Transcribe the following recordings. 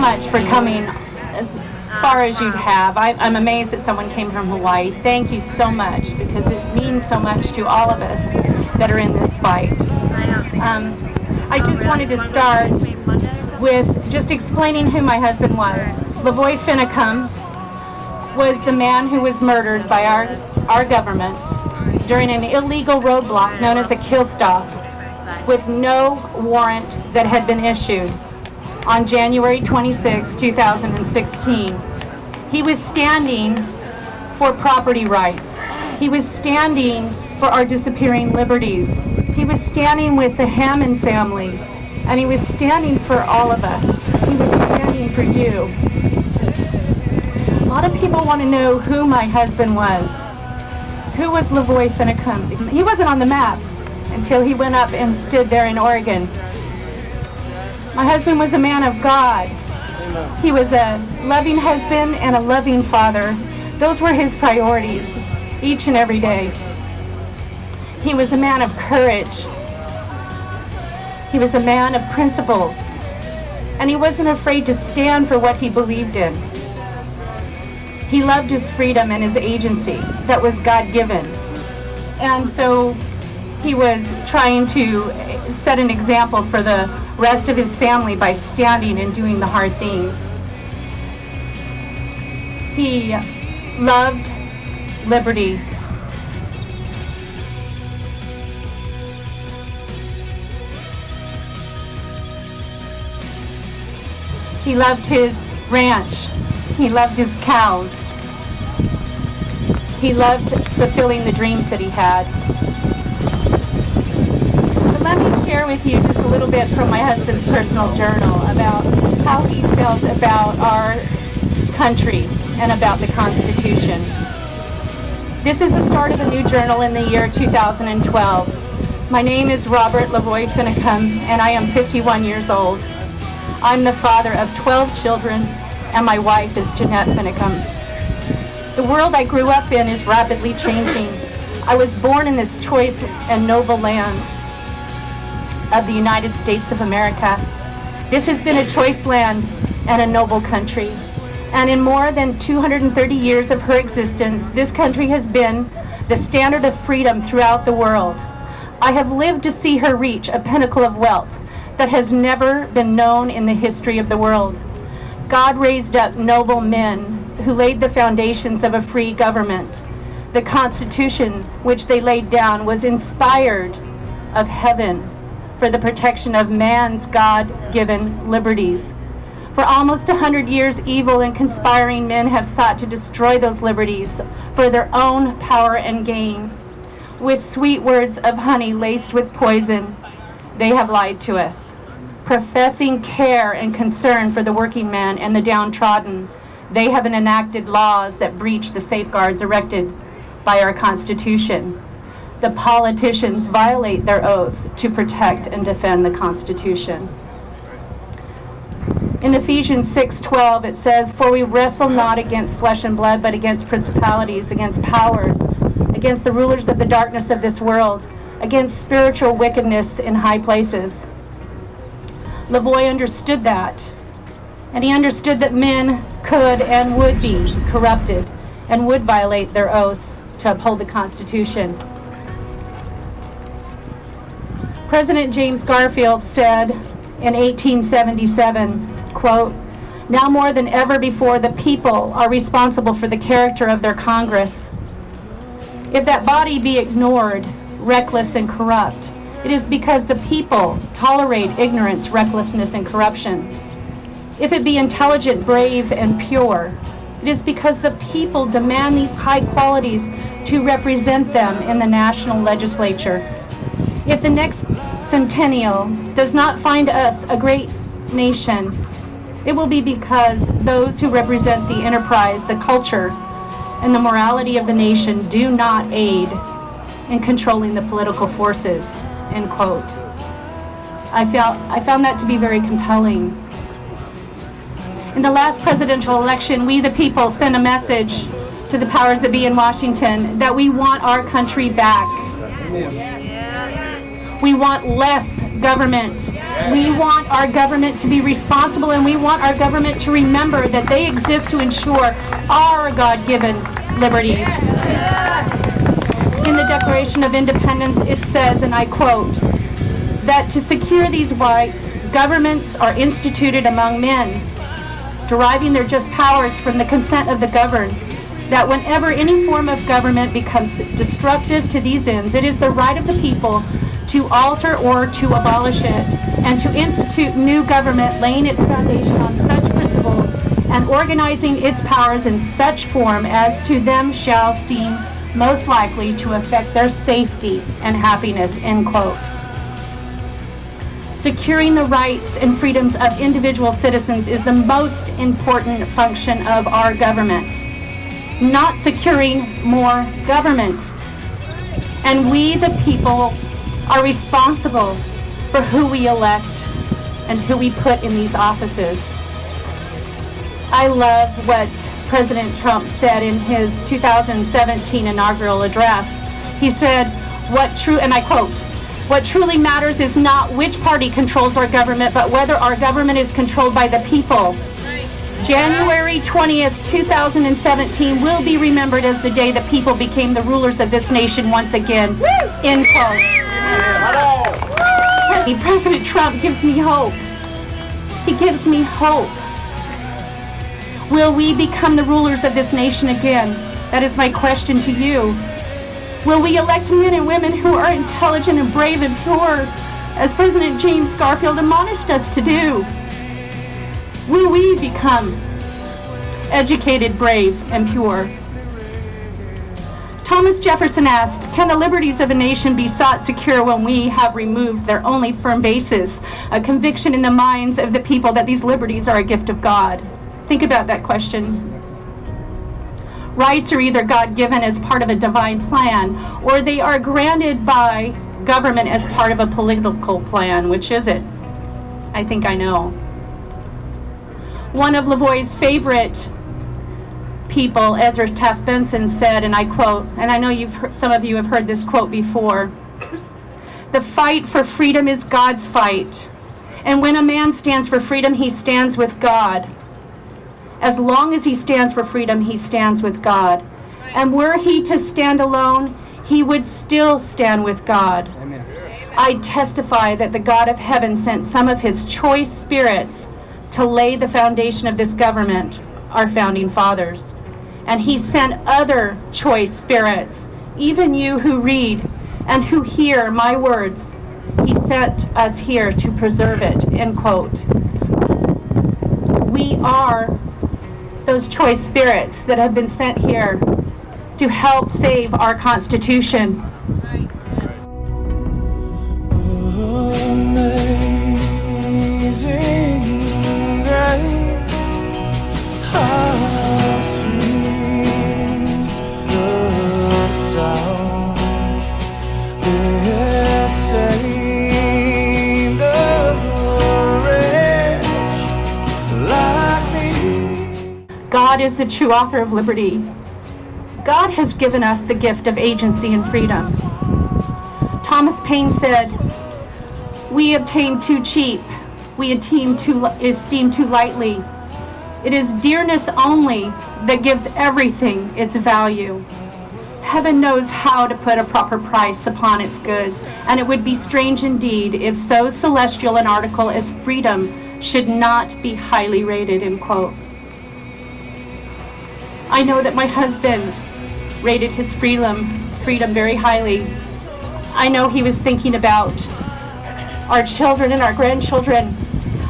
much for coming as far as you have. I'm amazed that someone came from Hawaii. Thank you so much, because it means so much to all of us that are in this fight. I just wanted to start with just explaining who my husband was. Lavoy Finicum was the man who was murdered by our government during an illegal roadblock known as a kill stop with no warrant that had been issued on January 26, 2016. He was standing for property rights. He was standing for our disappearing liberties. He was standing with the Hammond family, and he was standing for all of us. He was standing for you. A lot of people want to know who my husband was. Who was Lavoy Finicum? He wasn't on the map until he went up and stood there in Oregon. My husband was a man of God. He was a loving husband and a loving father. Those were his priorities each and every day. He was a man of courage. He was a man of principles. And he wasn't afraid to stand for what he believed in. He loved his freedom and his agency that was God-given. And so he was trying to set an example for the rest of his family by standing and doing the hard things. He loved liberty. He loved his ranch. He loved his cows. He loved fulfilling the dreams that he had. But let me share with you just a little bit from my husband's personal journal about how he felt about our country and about the Constitution. This is the start of a new journal in the year 2012. My name is Robert Lavoy Finicum, and I am 51 years old. I'm the father of 12 children, and my wife is Jeannette Finicum. The world I grew up in is rapidly changing. I was born in this choice and noble land of the United States of America. This has been a choice land and a noble country. And in more than 230 years of her existence, this country has been the standard of freedom throughout the world. I have lived to see her reach a pinnacle of wealth that has never been known in the history of the world. God raised up noble men who laid the foundations of a free government. The Constitution which they laid down was inspired of heaven for the protection of man's God-given liberties. For almost 100 years, evil and conspiring men have sought to destroy those liberties for their own power and gain. With sweet words of honey laced with poison, they have lied to us. Professing care and concern for the working man and the downtrodden, they have enacted laws that breach the safeguards erected by our Constitution. The politicians violate their oath to protect and defend the Constitution. In Ephesians 6:12, it says, "For we wrestle not against flesh and blood, but against principalities, against powers, against the rulers of the darkness of this world, against spiritual wickedness in high places." Lavoy understood that, and he understood that men could and would be corrupted and would violate their oaths to uphold the Constitution. President James Garfield said in 1877, quote, "Now more than ever before, the people are responsible for the character of their Congress. If that body be ignored, reckless, and corrupt, it is because the people tolerate ignorance, recklessness, and corruption. If it be intelligent, brave, and pure, it is because the people demand these high qualities to represent them in the national legislature. If the next centennial does not find us a great nation, it will be because those who represent the enterprise, the culture, and the morality of the nation do not aid in controlling the political forces," end quote. I found that to be very compelling. In the last presidential election, we the people sent a message to the powers that be in Washington that we want our country back. We want less government We want our government to be responsible, and we want our government to remember that they exist to ensure our God-given liberties. In the Declaration of Independence, it says, and I quote, that to secure these rights, governments are instituted among men, deriving their just powers from the consent of the governed, that whenever any form of government becomes destructive to these ends, it is the right of the people to alter or to abolish it, and to institute new government laying its foundation on such principles and organizing its powers in such form as to them shall seem most likely to affect their safety and happiness, end quote. Securing the rights and freedoms of individual citizens is the most important function of our government, not securing more government. And we, the people, are responsible for who we elect and who we put in these offices. I love what President Trump said in his 2017 inaugural address. He said, and I quote, "What truly matters is not which party controls our government, but whether our government is controlled by the people." January 20th, 2017 will be remembered as the day the people became the rulers of this nation once again. End quote. President Trump gives me hope. He gives me hope. Will we become the rulers of this nation again? That is my question to you. Will we elect men and women who are intelligent and brave and pure, as President James Garfield admonished us to do? Will we become educated, brave, and pure? Thomas Jefferson asked, can the liberties of a nation be sought secure when we have removed their only firm basis, a conviction in the minds of the people that these liberties are a gift of God? Think about that question. Rights are either God-given as part of a divine plan, or they are granted by government as part of a political plan. Which is it? I think I know. One of Lavoy's favorite people, Ezra Taft Benson, said, and I quote, and I know some of you have heard this quote before, "The fight for freedom is God's fight. And when a man stands for freedom, he stands with God. As long as he stands for freedom, he stands with God. And were he to stand alone, he would still stand with God. Amen. I testify that the God of heaven sent some of his choice spirits to lay the foundation of this government, our founding fathers. And he sent other choice spirits, even you who read and who hear my words. He sent us here to preserve it," end quote. We are those choice spirits that have been sent here to help save our Constitution. Amazing grace, how sweet the sound that saved a wretch like me. God is the true author of liberty. God has given us the gift of agency and freedom. Thomas Paine said, "We obtain too cheap, we esteem too lightly. It is dearness only that gives everything its value. Heaven knows how to put a proper price upon its goods, and it would be strange indeed if so celestial an article as freedom should not be highly rated," end quote. I know that my husband rated his freedom very highly. I know he was thinking about our children and our grandchildren.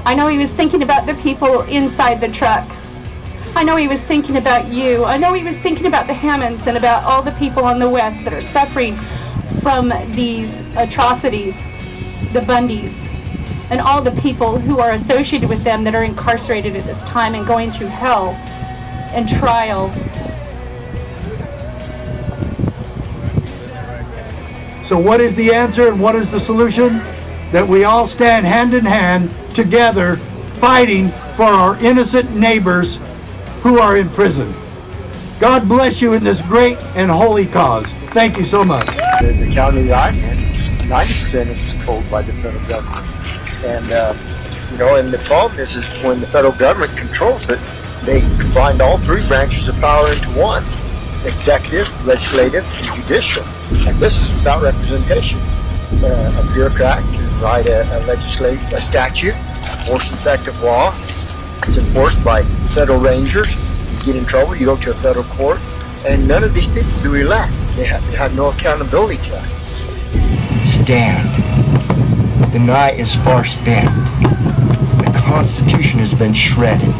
I know he was thinking about the people inside the truck. I know he was thinking about you. I know he was thinking about the Hammonds and about all the people on the West that are suffering from these atrocities, the Bundys, and all the people who are associated with them that are incarcerated at this time and going through hell and trial. So what is the answer and what is the solution? That we all stand hand in hand together fighting for our innocent neighbors who are in prison. God bless you in this great and holy cause. Thank you so much. The county I'm in, 90% is controlled by the federal government. And and the problem is when the federal government controls it, they combined all three branches of power into one: executive, legislative, and judicial. And this is without representation. A bureaucrat can write a statute, enforce effective law. It's enforced by federal rangers. You get in trouble, you go to a federal court, and none of these people do elect. They have no accountability to us. Stand. The night is far spent. The Constitution has been shredded,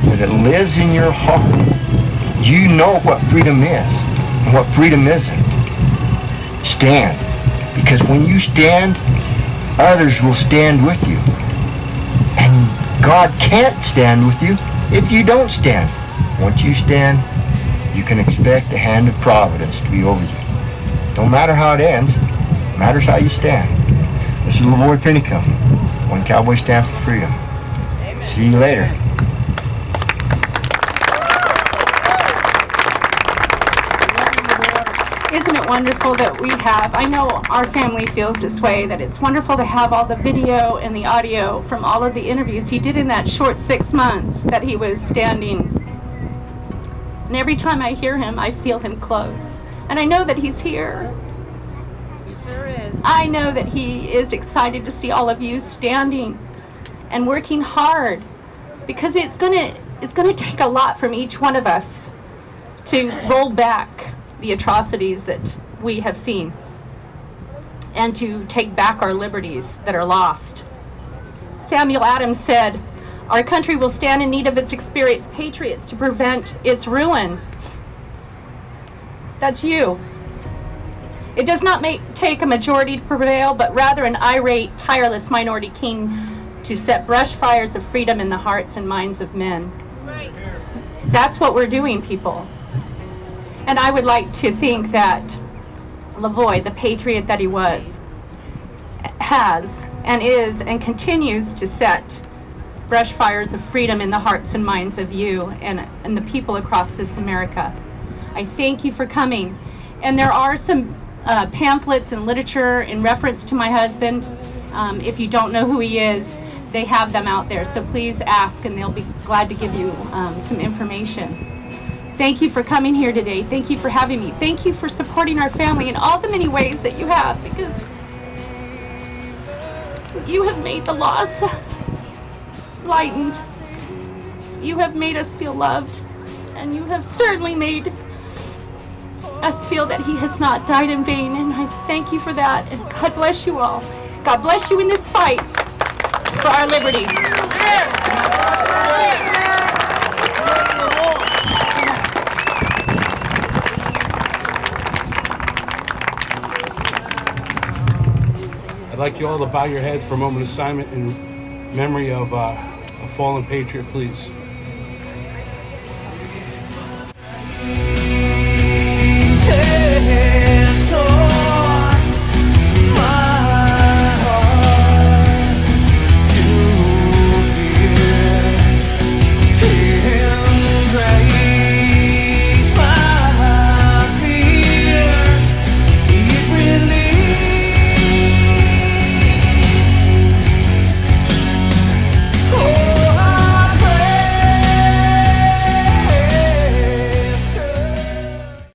but it lives in your heart. You know what freedom is and what freedom isn't. Stand, because when you stand, others will stand with you. And God can't stand with you if you don't stand. Once you stand, you can expect the hand of providence to be over you. Don't matter how it ends, it matters how you stand. This is Lavoy Finicum. One cowboy stands for freedom. See you later. Isn't it wonderful that we have, I know our family feels this way, that it's wonderful to have all the video and the audio from all of the interviews he did in that short 6 months that he was standing. And every time I hear him, I feel him close. And I know that he's here. He sure is. I know that he is excited to see all of you standing and working hard, because it's gonna take a lot from each one of us to roll back the atrocities that we have seen and to take back our liberties that are lost. Samuel Adams said, "Our country will stand in need of its experienced patriots to prevent its ruin." That's you. It does not take a majority to prevail, but rather an irate, tireless minority keen to set brush fires of freedom in the hearts and minds of men. That's what we're doing, people. And I would like to think that Lavoy, the patriot that he was, has and is and continues to set brush fires of freedom in the hearts and minds of you and the people across this America. I thank you for coming. And there are some pamphlets and literature in reference to my husband. If you don't know who he is, they have them out there. So please ask and they'll be glad to give you some information. Thank you for coming here today. Thank you for having me. Thank you for supporting our family in all the many ways that you have, because you have made the loss lightened. You have made us feel loved, and you have certainly made us feel that he has not died in vain, and I thank you for that, and God bless you all. God bless you in this fight for our liberty. I'd like you all to bow your heads for a moment of silence in memory of a fallen patriot, please.